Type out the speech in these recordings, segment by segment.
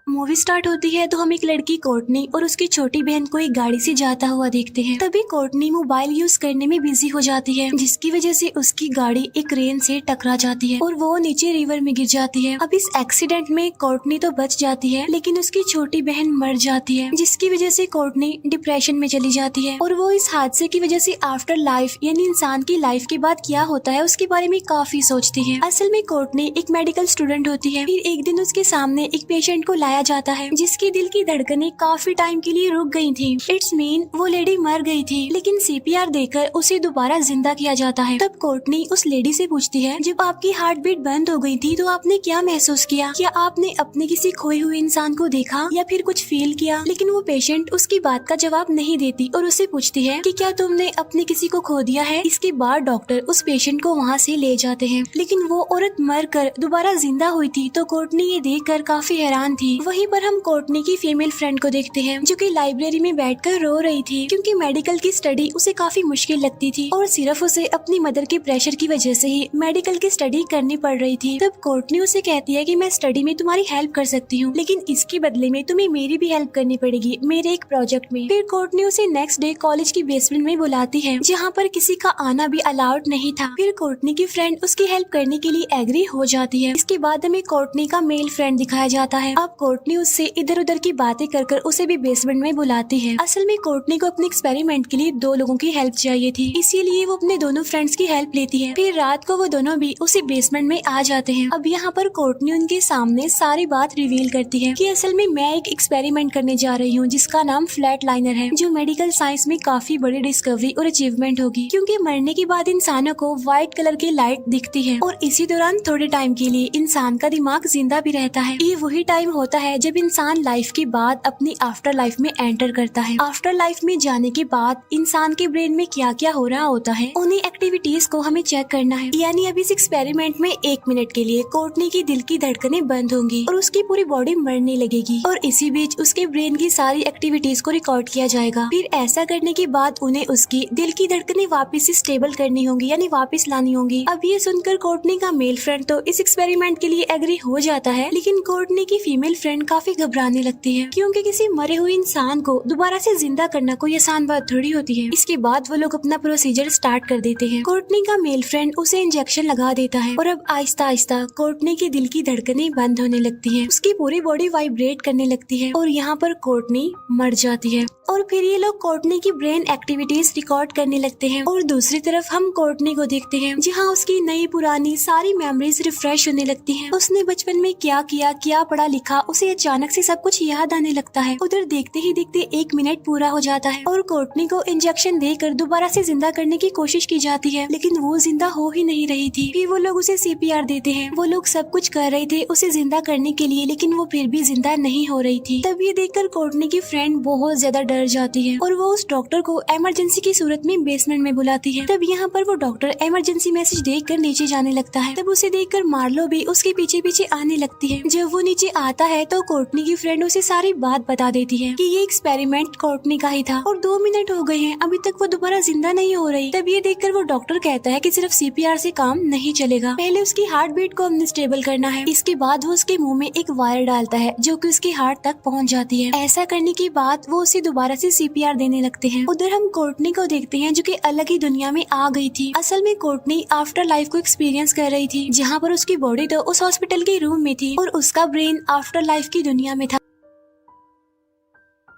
Movie start होती है तो हम एक लड़की कोर्टनी और उसकी छोटी बहन को एक गाड़ी से जाता हुआ देखते हैं। तभी कोर्टनी मोबाइल यूज करने में बिजी हो जाती है, जिसकी वजह से उसकी गाड़ी एक क्रेन से टकरा जाती है और वो नीचे रिवर में गिर जाती है। अब इस एक्सीडेंट में कोर्टनी तो बच जाती है, लेकिन उसकी छोटी बहन मर जाती है, जिसकी वजह से कोर्टनी डिप्रेशन में चली जाती है और वो इस हादसे की वजह से आफ्टर लाइफ यानी इंसान की लाइफ के बाद क्या होता है उसके बारे में काफी सोचती है। असल में कोर्टनी एक मेडिकल स्टूडेंट होती है। फिर एक दिन उसके सामने एक पेशेंट को लाया जाता है जिसकी दिल की धड़कनें काफी टाइम के लिए रुक गई थी। इट्स मीन वो लेडी मर गई थी, लेकिन सीपीआर देकर उसे दोबारा जिंदा किया जाता है। तब कोर्टनी उस लेडी से पूछती है, जब आपकी हार्ट बीट बंद हो गई थी तो आपने क्या महसूस किया? क्या आपने अपने किसी खोए हुए इंसान को देखा या फिर कुछ फील किया? लेकिन वो पेशेंट उसकी बात का जवाब नहीं देती और उसे पूछती है कि क्या तुमने अपने किसी को खो दिया है? इसके बाद डॉक्टर उस पेशेंट को वहाँ से ले जाते हैं, लेकिन वो औरत मर कर दोबारा जिंदा हुई थी। तो कोर्टनी ये देखकर काफी हैरान थी। वहीं पर हम कोर्टनी की फीमेल फ्रेंड को देखते हैं जो कि लाइब्रेरी में बैठकर रो रही थी, क्योंकि मेडिकल की स्टडी उसे काफी मुश्किल लगती थी और सिर्फ उसे अपनी मदर के प्रेशर की वजह से ही मेडिकल की स्टडी करनी पड़ रही थी। तब कोर्टनी उसे कहती है कि मैं स्टडी में तुम्हारी हेल्प कर सकती हूँ, लेकिन इसके बदले में तुम्हें मेरी भी हेल्प करनी पड़ेगी मेरे एक प्रोजेक्ट में। फिर कोर्टनी उसे नेक्स्ट डे कॉलेज की बेसमेंट में बुलाती है, जहाँ पर किसी का आना भी अलाउड नहीं था। फिर कोर्टनी की फ्रेंड उसकी हेल्प करने के लिए एग्री हो जाती है। इसके बाद हमें कोर्टनी का मेल फ्रेंड दिखाया जाता है। अब कोर्टनी उससे इधर उधर की बातें कर उसे भी बेसमेंट में बुलाती है। असल में कोर्टनी को अपने एक्सपेरिमेंट के लिए 2 लोगों की हेल्प चाहिए थी, इसीलिए वो अपने दोनों फ्रेंड्स की हेल्प लेती है। फिर रात को वो दोनों भी उसी बेसमेंट में आ जाते हैं। अब यहाँ पर कोर्टनी उनके सामने सारी बात रिवील करती है कि असल में मैं एक एक्सपेरिमेंट करने जा रही हूँ जिसका नाम फ्लैट लाइनर है, जो मेडिकल साइंस में काफी बड़ी डिस्कवरी और अचीवमेंट होगी, क्योंकि मरने के बाद इंसानों को व्हाइट कलर की लाइट दिखती है और इसी दौरान थोड़े टाइम के लिए इंसान का दिमाग जिंदा भी रहता है। ये वही टाइम होता है जब इंसान लाइफ के बाद अपनी आफ्टर लाइफ में एंटर करता है। आफ्टर लाइफ में जाने के बाद इंसान के ब्रेन में क्या क्या हो रहा होता है, उन्हीं एक्टिविटीज को हमें चेक करना है। यानी अब इस एक्सपेरिमेंट में 1 मिनट के लिए कोर्टनी की दिल की धड़कनें बंद होंगी और उसकी पूरी बॉडी मरने लगेगी और इसी बीच उसके ब्रेन की सारी एक्टिविटीज को रिकॉर्ड किया जाएगा। फिर ऐसा करने के बाद उन्हें उसकी दिल की धड़कनें वापस से स्टेबल करनी होंगी, यानी वापस लानी होंगी। अब ये सुनकर कोर्टनी का मेल फ्रेंड तो इस एक्सपेरिमेंट के लिए एग्री हो जाता है, लेकिन कोर्टनी की फीमेल फ्रेंड काफी घबराने लगती है, क्योंकि किसी मरे हुए इंसान को दोबारा से जिंदा करना कोई आसान बात थोड़ी होती है। इसके बाद वो लोग अपना प्रोसीजर स्टार्ट कर देते हैं। कोर्टनी का मेल फ्रेंड उसे इंजेक्शन लगा देता है और अब आहिस्ता आहिस्ता कोर्टनी की दिल की धड़कनें बंद होने लगती हैं, उसकी पूरी बॉडी वाइब्रेट करने लगती है और यहाँ पर कोर्टनी मर जाती है। और फिर ये लोग कोर्टनी की ब्रेन एक्टिविटीज रिकॉर्ड करने लगते हैं और दूसरी तरफ हम कोर्टनी को देखते हैं, जहाँ उसकी नई पुरानी सारी मेमोरीज रिफ्रेश होने लगती हैं। उसने बचपन में क्या किया, क्या पढ़ा लिखा, उसे अचानक से सब कुछ याद आने लगता है। उधर देखते ही देखते 1 मिनट पूरा हो जाता है और कोर्टनी को इंजेक्शन देकर दोबारा से जिंदा करने की कोशिश की जाती है, लेकिन वो जिंदा हो ही नहीं रही थी। फिर वो लोग उसे सीपीआर देते हैं। वो लोग सब कुछ कर रहे थे उसे जिंदा करने के लिए, लेकिन वो फिर भी जिंदा नहीं हो रही थी। तब ये देखकर कोर्टनी की फ्रेंड बहुत ज्यादा डर जाती है और वो उस डॉक्टर को इमरजेंसी की सूरत में बेसमेंट में बुलाती है। तब यहाँ पर वो डॉक्टर इमरजेंसी मैसेज देखकर नीचे जाने लगता है। तब उसे देखकर मार्लो भी उसके पीछे पीछे आने लगती है। जब वो नीचे आता है तो कोर्टनी की फ्रेंड उसे सारी बात बता देती है कि ये एक्सपेरिमेंट कोर्टनी का ही था और 2 मिनट हो गए हैं, अभी तक वो दोबारा जिंदा नहीं हो रही। तब ये देखकर वो डॉक्टर कहता है कि सिर्फ सीपीआर से काम नहीं चलेगा, पहले उसकी हार्ट बीट को हमने स्टेबल करना है। इसके बाद वो उसके मुंह में एक वायर डालता है जो कि उसके हार्ट तक पहुंच जाती है। ऐसा करने के बाद वो उसे दोबारा से सीपीआर देने लगते हैं। उधर हम कोर्टनी को देखते हैं जो कि अलग ही दुनिया में आ गई थी। असल में कोर्टनी आफ्टर लाइफ को एक्सपीरियंस कर रही थी, जहाँ पर उसकी बॉडी तो उस हॉस्पिटल के रूम में थी और उसका ब्रेन आफ्टर लाइफ की दुनिया में था।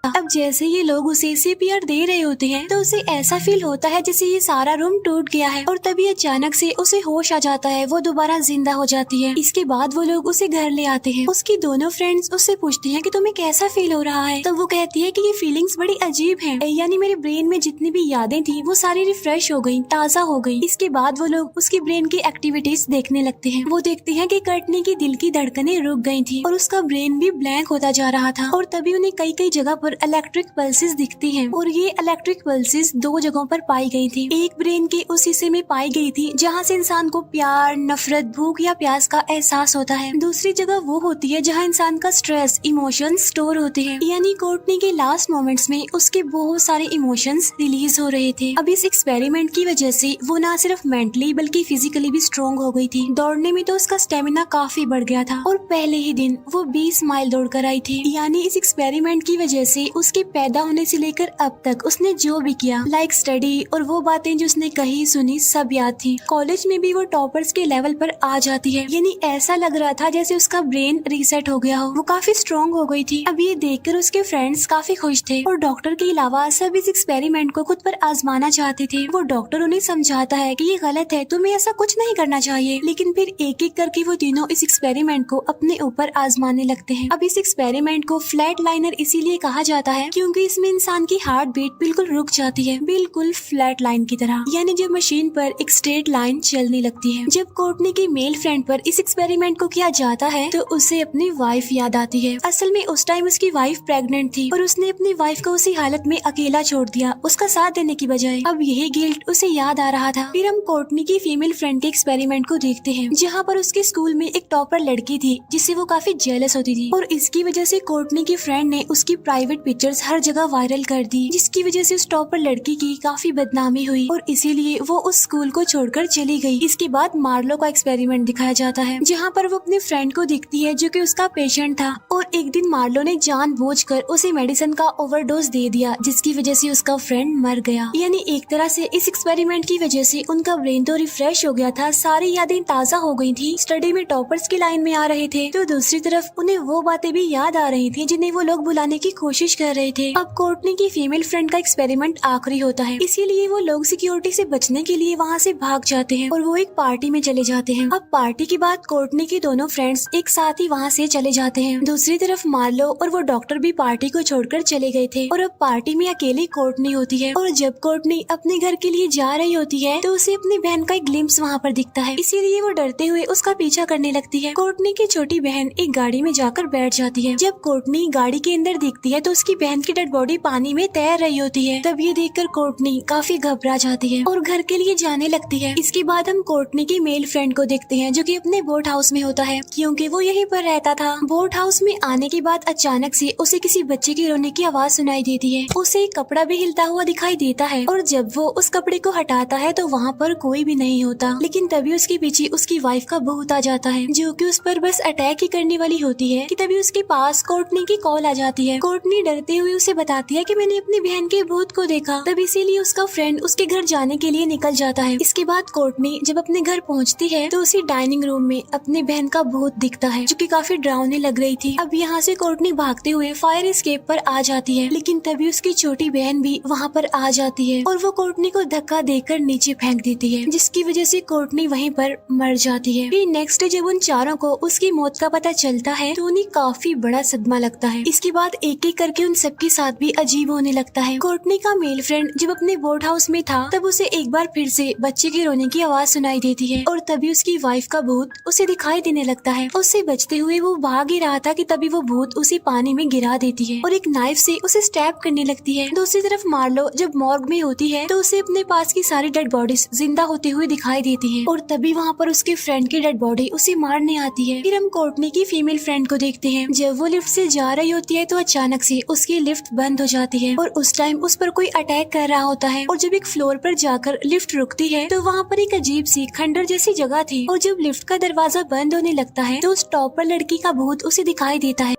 अब जैसे ये लोग उसे सीपीआर दे रहे होते हैं तो उसे ऐसा फील होता है जैसे ये सारा रूम टूट गया है और तभी अचानक से उसे होश आ जाता है, वो दोबारा जिंदा हो जाती है। इसके बाद वो लोग उसे घर ले आते हैं। उसकी दोनों फ्रेंड्स उससे पूछती हैं कि तुम्हें कैसा फील हो रहा है। तो वो कहती है कि ये फीलिंग्स बड़ी अजीब हैं, यानी मेरे ब्रेन में जितनी भी यादें थी वो सारी रिफ्रेश हो गई, ताज़ा हो गई। इसके बाद वो लोग उसकी ब्रेन की एक्टिविटीज देखने लगते हैं। वो देखते हैं कि कोर्टनी की दिल की धड़कनें रुक गई थी और उसका ब्रेन भी ब्लैंक होता जा रहा था और तभी उन्हें कई कई जगह पर इलेक्ट्रिक पल्सेस दिखती हैं और ये इलेक्ट्रिक पल्सेस दो जगहों पर पाई गई थी। एक ब्रेन के उस हिस्से में पाई गई थी जहाँ से इंसान को प्यार, नफरत, भूख या प्यास का एहसास होता है। दूसरी जगह वो होती है जहाँ इंसान का स्ट्रेस, इमोशंस स्टोर होते हैं। यानी कोर्टनी के लास्ट मोमेंट्स में उसके बहुत सारे इमोशंस रिलीज हो रहे थे। अब इस एक्सपेरिमेंट की वजह से वो ना सिर्फ मेंटली बल्कि फिजिकली भी स्ट्रॉन्ग हो गई थी। दौड़ने में तो उसका स्टेमिना काफी बढ़ गया था और पहले ही दिन वो 20 माइल दौड़ कर आई थी। यानी इस एक्सपेरिमेंट की वजह से उसके पैदा होने से लेकर अब तक उसने जो भी किया, लाइक स्टडी और वो बातें जो उसने कही सुनी, सब याद थी। कॉलेज में भी वो टॉपर्स के लेवल पर आ जाती है। यानी ऐसा लग रहा था जैसे उसका ब्रेन रीसेट हो गया हो। वो काफी स्ट्रॉन्ग हो गई थी। अब ये देखकर उसके फ्रेंड्स काफी खुश थे और डॉक्टर के अलावा सब इस एक्सपेरिमेंट को खुद पर आजमाना चाहते थे। वो डॉक्टर उन्हें समझाता है कि ये गलत है, तुम्हें ऐसा कुछ नहीं करना चाहिए। लेकिन फिर एक एक करके वो तीनों इस एक्सपेरिमेंट को अपने ऊपर आजमाने लगते हैं। अब इस एक्सपेरिमेंट को फ्लैट लाइनर इसीलिए कहा जाता है क्योंकि इसमें इंसान की हार्ट बीट बिल्कुल रुक जाती है, बिल्कुल फ्लैट लाइन की तरह। यानी जब मशीन पर एक स्ट्रेट लाइन चलने लगती है। जब कोर्टनी की मेल फ्रेंड पर इस एक्सपेरिमेंट को किया जाता है तो उसे अपनी वाइफ याद आती है। असल में उस टाइम उसकी वाइफ प्रेग्नेंट थी और उसने अपनी वाइफ को उसी हालत में अकेला छोड़ दिया, उसका साथ देने की बजाय। अब यही गिल्ट उसे याद आ रहा था। फिर हम कोर्टनी की फीमेल फ्रेंड के एक्सपेरिमेंट को देखते हैं जहाँ पर उसके स्कूल में एक टॉपर लड़की थी जिससे वो काफी जेलस होती थी और इसकी वजह से कोर्टनी की फ्रेंड ने उसकी प्राइवेट पिक्चर्स हर जगह वायरल कर दी, जिसकी वजह से उस टॉपर लड़की की काफी बदनामी हुई और इसीलिए वो उस स्कूल को छोड़कर चली गई। इसके बाद मार्लो का एक्सपेरिमेंट दिखाया जाता है जहाँ पर वो अपने फ्रेंड को दिखती है जो कि उसका पेशेंट था और एक दिन मार्लो ने जानबूझकर उसे मेडिसिन का ओवरडोज दे दिया जिसकी वजह से उसका फ्रेंड मर गया। यानी एक तरह से इस एक्सपेरिमेंट की वजह से उनका ब्रेन तो रिफ्रेश हो गया था, सारी यादें ताजा हो गई थी, स्टडी में टॉपर्स की लाइन में आ रहे थे, तो दूसरी तरफ उन्हें वो बातें भी याद आ रही थी जिन्हें वो लोग भुलाने की कोशिश कर रहे थे। अब कोर्टनी की फीमेल फ्रेंड का एक्सपेरिमेंट आखिरी होता है, इसीलिए वो लोग सिक्योरिटी से बचने के लिए वहाँ से भाग जाते हैं और वो एक पार्टी में चले जाते हैं। अब पार्टी के बाद कोर्टनी के दोनों फ्रेंड्स एक साथ ही वहाँ से चले जाते हैं। दूसरी तरफ मार्लो और वो डॉक्टर भी पार्टी को छोड़कर चले गए थे और अब पार्टी में अकेली कोर्टनी होती है और जब कोर्टनी अपने घर के लिए जा रही होती है तो उसे अपनी बहन का एक ग्लिम्स वहाँ पर दिखता है, इसीलिए वो डरते हुए उसका पीछा करने लगती है। कोर्टनी की छोटी बहन एक गाड़ी में जाकर बैठ जाती है। जब कोर्टनी गाड़ी के अंदर दिखती है तो उसकी बहन की डेड बॉडी पानी में तैर रही होती है। तब ये देखकर कोर्टनी काफी घबरा जाती है और घर के लिए जाने लगती है। इसके बाद हम कोर्टनी की मेल फ्रेंड को देखते हैं जो कि अपने बोट हाउस में होता है क्योंकि वो यहीं पर रहता था। बोट हाउस में आने के बाद अचानक से उसे किसी बच्चे की रोने की आवाज सुनाई देती है। उसे एक कपड़ा भी हिलता हुआ दिखाई देता है और जब वो उस कपड़े को हटाता है तो वहाँ पर कोई भी नहीं होता। लेकिन तभी उसके पीछे उसकी वाइफ का भूत आ जाता है जो कि उस पर बस अटैक ही करने वाली होती है कि तभी उसके पास कोर्टनी की कॉल आ जाती है। कोर्टनी डरते हुए उसे बताती है कि मैंने अपनी बहन के भूत को देखा। तब इसीलिए उसका फ्रेंड उसके घर जाने के लिए निकल जाता है। इसके बाद कोर्टनी जब अपने घर पहुँचती है तो उसे डाइनिंग रूम में अपनी बहन का भूत दिखता है जो कि काफी डरावने लग रही थी। अब यहाँ से कोर्टनी भागते हुए फायर एस्केप पर आ जाती है लेकिन तभी उसकी छोटी बहन भी वहाँ पर आ जाती है और वो कोर्टनी को धक्का देकर नीचे फेंक देती है जिसकी वजह से कोर्टनी वहीं पर मर जाती है। फिर नेक्स्ट डे जब उन चारों को उसकी मौत का पता चलता है तो उन्हें काफी बड़ा सदमा लगता है। इसके बाद एक एक करके उन सबके साथ भी अजीब होने लगता है। कोर्टनी का मेल फ्रेंड जब अपने बोट हाउस में था तब उसे एक बार फिर से बच्चे के रोने की आवाज सुनाई देती है और तभी उसकी वाइफ का भूत उसे दिखाई देने लगता है। उससे बचते हुए वो भाग ही रहा था कि तभी वो भूत उसे पानी में गिरा देती है और एक नाइफ से उसे स्टैब करने लगती है। दूसरी तरफ मार्लो जब मॉर्ग में होती है तो उसे अपने पास की सारी डेड बॉडीज जिंदा होते हुए दिखाई देती है और तभी वहाँ पर उसके फ्रेंड की डेड बॉडी उसे मारने आती है। फिर हम कोर्टनी की फीमेल फ्रेंड को देखते हैं। जब वो लिफ्ट से जा रही होती है तो अचानक से उसकी लिफ्ट बंद हो जाती है और उस टाइम उस पर कोई अटैक कर रहा होता है और जब एक फ्लोर पर जाकर लिफ्ट रुकती है तो वहाँ पर एक अजीब सी खंडर जैसी जगह थी और जब लिफ्ट का दरवाजा बंद होने लगता है तो उस टॉपर लड़की का भूत उसे दिखाई देता है।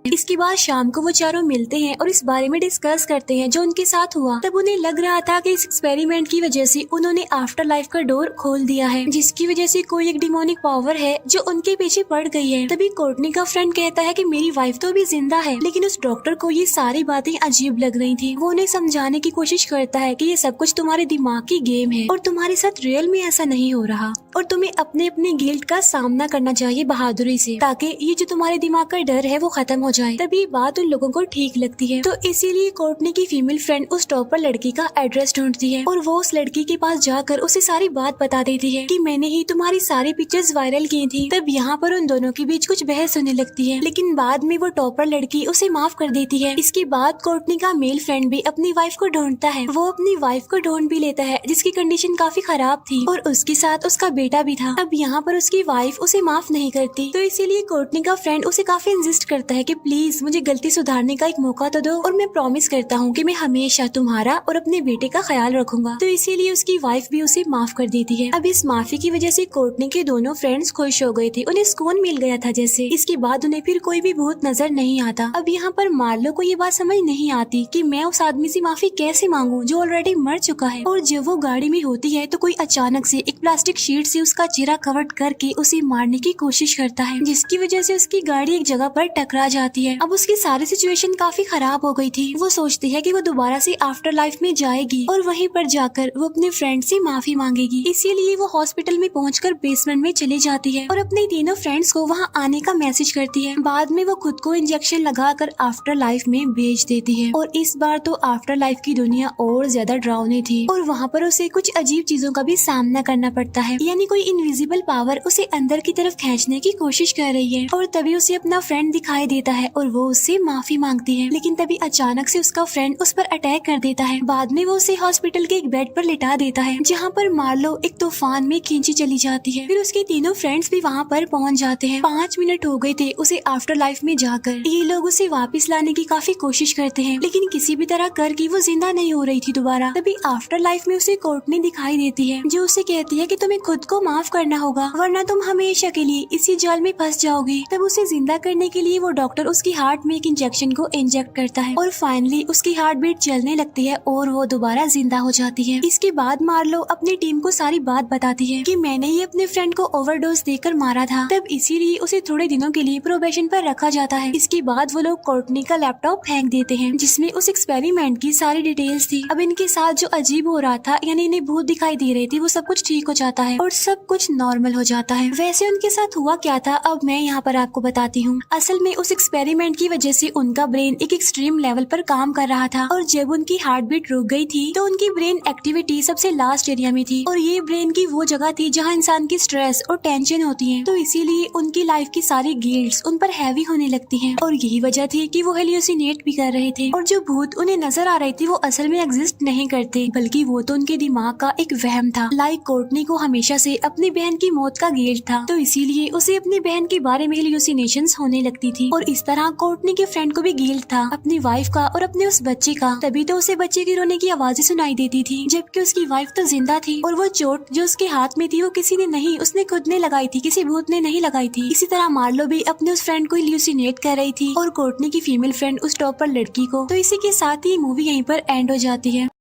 इसके बाद शाम को वो चारों मिलते हैं और इस बारे में डिस्कस करते हैं जो उनके साथ हुआ। तब उन्हें लग रहा था कि इस एक्सपेरिमेंट की वजह से उन्होंने आफ्टर लाइफ का डोर खोल दिया है जिसकी वजह से कोई एक डिमोनिक पावर है जो उनके पीछे पड़ गई है। तभी कोर्टनी का फ्रेंड कहता है कि मेरी वाइफ तो अभी जिंदा है, लेकिन उस डॉक्टर को ये सारी बातें अजीब लग रही थी। वो उन्हें समझाने की कोशिश करता है कि ये सब कुछ तुम्हारे दिमाग की गेम है और तुम्हारे साथ रियल में ऐसा नहीं हो रहा और तुम्हें अपने अपने गिल्ट का सामना करना चाहिए बहादुरी से ताकि ये जो तुम्हारे दिमाग का डर है वो खत्म हो जाए। तभी बात उन लोगों को ठीक लगती है। तो इसीलिए कोर्टनी की फीमेल फ्रेंड उस टॉपर लड़की का एड्रेस ढूंढती है और वो उस लड़की के पास जाकर उसे सारी बात बता देती है कि मैंने ही तुम्हारी सारी पिक्चर्स वायरल की थी। तब यहाँ पर उन दोनों के बीच कुछ बहस होने लगती है, लेकिन बाद में वो टॉपर लड़की उसे माफ कर देती है। इसके बाद कोर्टनी का मेल फ्रेंड भी अपनी वाइफ को ढूंढता है। वो अपनी वाइफ को ढूंढ भी लेता है जिसकी कंडीशन काफी खराब थी और उसके साथ उसका बेटा भी था। अब यहाँ पर उसकी वाइफ उसे माफ नहीं करती, तो इसीलिए कोर्टनी का फ्रेंड उसे काफी इंसिस्ट करता है कि प्लीज मुझे गलती सुधारने का एक मौका तो दो और मैं प्रॉमिस करता हूँ कि मैं हमेशा तुम्हारा और अपने बेटे का ख्याल रखूंगा। तो इसीलिए उसकी वाइफ भी उसे माफ कर देती है। अब इस माफी की वजह से कोर्टनी के दोनों फ्रेंड्स खुश हो गए थे, उन्हें सुकून मिल गया था जैसे। इसके बाद उन्हें फिर कोई भी भूत नजर नहीं आता। अब यहाँ पर मार्लो को ये बात समझ नहीं आती कि मैं उस आदमी से माफी कैसे मांगू जो ऑलरेडी मर चुका है। और जब वो गाड़ी में होती है तो कोई अचानक से एक प्लास्टिक शीट से उसका चेहरा कवर करके उसे मारने की कोशिश करता है, जिसकी वजह से उसकी गाड़ी एक जगह पर टकरा जाती है। अब उसकी सारी सिचुएशन काफी खराब हो गई थी। वो सोचती है कि वो दोबारा से आफ्टर लाइफ में जाएगी और वहीं पर जाकर वो अपने फ्रेंड से माफी मांगेगी। इसीलिए वो हॉस्पिटल में पहुंचकर बेसमेंट में चली जाती है और अपने तीनों फ्रेंड्स को वहां आने का मैसेज करती है। बाद में वो खुद को इंजेक्शन लगाकर आफ्टर लाइफ में भेज देती है। और इस बार तो आफ्टर लाइफ की दुनिया और ज्यादा डरावनी थी और वहाँ पर उसे कुछ अजीब चीजों का भी सामना करना पड़ता है, यानी कोई इनविजिबल पावर उसे अंदर की तरफ खींचने की कोशिश कर रही है। और तभी उसे अपना फ्रेंड दिखाई देता है और वो उससे माफी मांगती है, लेकिन तभी अचानक से उसका फ्रेंड उस पर अटैक कर देता है। बाद में वो उसे हॉस्पिटल के एक बेड पर लिटा देता है, जहाँ पर मार्लो एक तूफान में खींची चली जाती है। फिर उसके तीनों फ्रेंड्स भी वहाँ पर पहुँच जाते हैं। 5 मिनट हो गए थे उसे आफ्टर लाइफ में जाकर। ये लोग उसे वापस लाने की काफी कोशिश करते हैं, लेकिन किसी भी तरह करके वो जिंदा नहीं हो रही थी दोबारा। तभी आफ्टर लाइफ में उसे कोर्टनी दिखाई देती है, जो उसे कहती है कि तुम्हें खुद को माफ करना होगा वरना तुम हमेशा के लिए इसी जाल में फंस जाओगे। तब उसे जिंदा करने के लिए वो डॉक्टर उसकी हार्ट में एक इंजेक्शन को इंजेक्ट करता है और फाइनली उसकी हार्ट बीट चलने लगती है और वो दोबारा जिंदा हो जाती है। इसके बाद मार्लो अपनी टीम को सारी बात बताती है कि मैंने ही अपने फ्रेंड को ओवरडोज देकर मारा था, तब इसीलिए उसे थोड़े दिनों के लिए प्रोबेशन पर रखा जाता है। इसके बाद वो लोग कोर्टनी का लैपटॉप फेंक देते हैं जिसमें उस एक्सपेरिमेंट की सारी डिटेल्स थी। अब इनके साथ जो अजीब हो रहा था, यानी इन्हें भूत दिखाई दे रहे थे, वो सब कुछ ठीक हो जाता है और सब कुछ नॉर्मल हो जाता है। वैसे उनके साथ हुआ क्या था अब मैं यहाँ पर आपको बताती हूँ। असल में उस एक्सपेरिमेंट की वजह से उनका ब्रेन एक एक्सट्रीम लेवल पर काम कर रहा था और जब उनकी हार्ट बीट रुक गई थी तो उनकी ब्रेन एक्टिविटी सबसे लास्ट एरिया में थी और ये ब्रेन की वो जगह थी जहाँ इंसान की स्ट्रेस और टेंशन होती है। तो इसीलिए उनकी लाइफ की सारी गिल्ट्स उन पर हैवी होने लगती हैं और यही वजह थी कि वो हेलुसिनेट भी कर रहे थे और जो भूत उन्हें नजर आ रहे थे वो असल में एग्जिस्ट नहीं करते, बल्कि वो तो उनके दिमाग का एक वहम था। लाइक कोर्टनी को हमेशा से अपनी बहन की मौत का गिल्ट था, तो इसीलिए उसे अपनी बहन के बारे में हेलुसिनेशंस होने लगती थी और इस तरह कोर्टनी के फ्रेंड को भी गिल्ट था अपनी वाइफ का और अपने उस बच्चे का। तभी तो उसे बच्चे के रोने की आवाजें सुनाई देती थी, जबकि उसकी वाइफ तो जिंदा थी और वो चोट जो उसके हाथ में थी वो किसी ने नहीं, उसने खुद ने लगाई थी, किसी भूत ने नहीं लगाई थी। इसी तरह मार्लो भी अपने उस फ्रेंड को हेलुसिनेट कर रही थी और कोर्टनी की फीमेल फ्रेंड उस टॉपर लड़की को। तो इसी के साथ ही मूवी यहीं पर एंड हो जाती है।